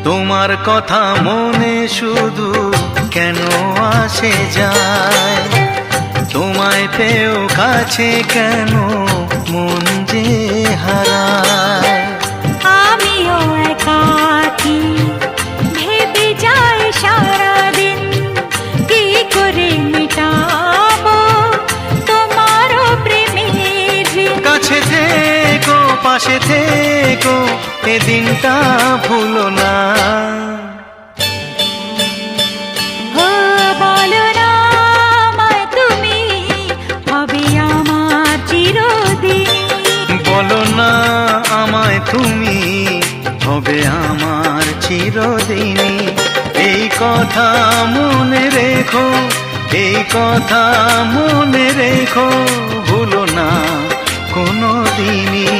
তোমার কথা মনে শুধু কেন আসে যায়, তোমায় পেয়েও কাছে কেন মন যে হারায়। আমিও একাকী ভেবে যাই সারাদিন, কি করে মেটাবো তোমারও প্রেমের ঋণ। কাছে থেকো, পাশে থেকো, এ দিনটা ভুলো না। ও বলো না আমায় তুমি, হবে আমার চিরদিন। বলো না আমায় তুমি, হবে আমার চিরদিনই। এই কথা মনে রেখো, এই কথা মনে রেখো, ভুলো না কোনো দিনই।